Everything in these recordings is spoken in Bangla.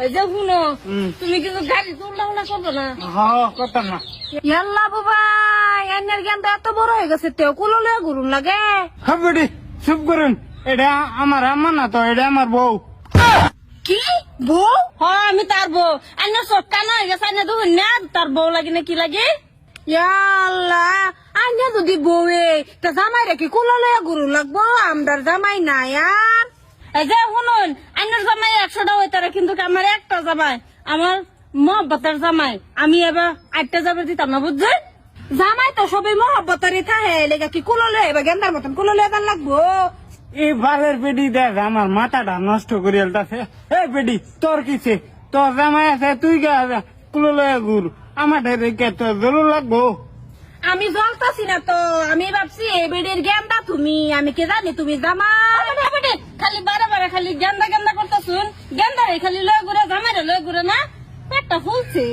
এই যে শুনো, তুমি কিন্তু গাড়ি উল্টা উল্টা করবো না। হ্যাঁ কথা না। ইয়াল্লা বাবা, এনের জ্ঞানটা এত বড় হয়ে গেছে, তেও কুলো লয়ে ঘুরুন লাগে। হ্যাঁ বেটি চুপ করুন, এটা আমার আম্মা না তো, এটা আমার বউ। কি বউ? হ্যাঁ আমি তার বউ। আইনা সটকা না হয়ে গেছে, আইনা দেখুন না তার বউ লাগে না কি লাগে? ইয়াল্লা, আইনা যদি বউয়ে তা জামাই রেখে কুলো লয়ে ঘুরুন লাগবো, আমদার জামাই না আর। এই যে শুনুন, আইনার জামাই 100টা হইতারে, কিন্তু আমার একটা জামাই, আমার মহব্বতের জামাই। আমি এবার 8টা জামাই দিতাম না, বুঝছেন? জামাই তো সবই মহব্বতেরই থাকে, লেগা কি কুলো লয়ে এবার গেন্দার মতন কুলো লয়ে দান লাগবো। এই বালের বেটি দেখ আমার মাথাটা নষ্ট করে এলতাছে। এই বেটি তোর কিছে, তোর জামাই আছে, তুই গে কুলো লয়ে ঘুর, আমার রেখে তোর জরুর লাগবো। আমি জ্বলতাছি না তো, আমি ভাবছি এই বেডির গেন্দা তুমি, আমি কি জানি তুমি জামাই। খালি বারে বারে খালি গেন্দা গেন্দা করতেছুন, গেন্দা খালি লয়ে ঘুরে জামাইরে লয়ে ঘুরে না, পেটটা ফুলছে।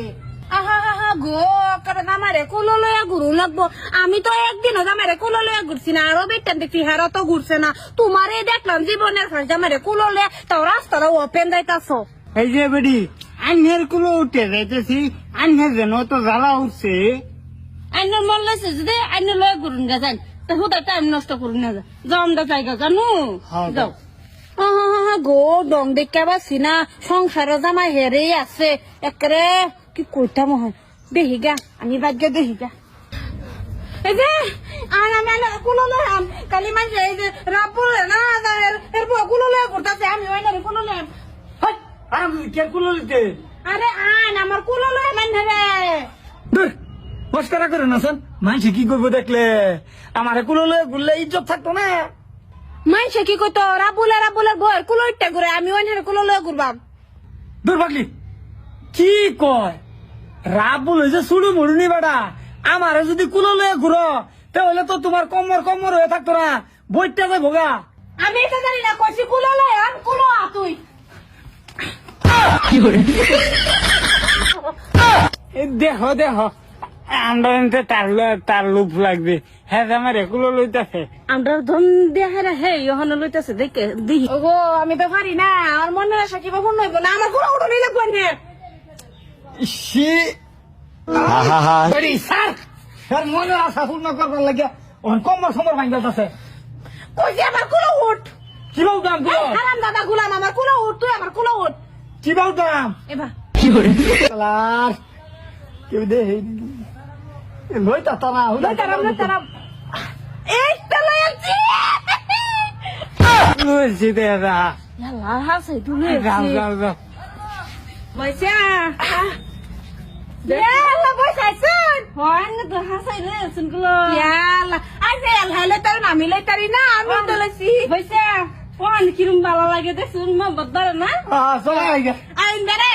আহা হা গো, কারণ আমারে কুলো লয়ে ঘুরু লাগবো। আমি তো একদিনও জামাইরে কুলো লয়ে ঘুরছি না, আরো বেটেন দেখছি হেরা তো ঘুরছে না। তোমারে দেখলাম জীবনের ফার্স্ট জামাইরে কুলো লয়ে, তাও রাস্তাটা ওপেন যাইতাছো। এই যে বেটি আন্যের কুলো উঠে যাইতেছি, আন্যের যেন তো জ্বালা উঠছে। আইনের মন লাইছে যদি আইনের লয়ে ঘুরুন গা যান, তা হুদা টাইম নষ্ট করুন না, যাও আমরা জায়গা জানো যাও। গো ডং দেখে পাচ্ছি না, সংসারে জামাই হেরেই আছে একরে, কি কইতাম হয়। দেখি গা, আমি বাদ গা দেখি গা। এই যে আর আমি কুলো লয়াম, কালি মাঝে এই যে রাব বলে না এরপর কুলো লয়া করতেছে, আমি ওই না কুলো লয়াম। আমি কে কুলো লিতে? আরে আন আমার কুলো লয়া মানে রে। মস্কারা করে না শোন, মানুষে কি করবো দেখলে, আমার কুলো লয়ে ঘুরলে ইজ্জত থাকতো না। মাইসে কি কইতো, রাবুলের বই কুলো ইট্টা ঘুরে, আমি ওই না কুলো লয়া ঘুরবাম। দূর পাগলি কি কয়, রাবুল হয়েছে শুরু মরুনি বেড়া, আমারে যদি কুলো লয়ে ঘুরো তাহলে তো তোমার কম্মর হয়ে থাকতো না, বইটা যাই ভোগা। আমি এটা জানি না, কইছি কুলো লয়া কুলো তুই। দেহ আমরা তার লুপ লাগবে। হ্যাঁ আমার এগুলো লইতেছে, আমরা ধন দেহারা হে ইহনে লইতাছে দেখে দেখি। ওগো আমি তো পারি না, আমার মনে আশা কি বাবু নইব না, আমার কুলো উঠো নিলে কোন হে। স্যার মনে আশা পূর্ণ করবার লাগে কম্বর সমর ভাঙ যাচ্ছে। কইছি আমার কুলো উঠ। কি বলতাম হারাম দাদা গুলাম, আমার কুলো উঠ, তুই আমার কুলো উঠ। কি বলতাম এবার কেউ দে লইতা তারা লইতারাম এই তো লইছি। লইছি দেরা ইয়াল্লা হাসে তুলে যাও বইসা ইয়াল্লা বইসাইছুন হন তো হাসাই লইছুন গুলো ইয়াল্লা আইছে আলহাইলে তার নামি লইতারি না, আমি তো লইছি বইসা কোন কিরম ভালো লাগে দেখছুন, মা বদর না চলে আইগা আইন বেরে।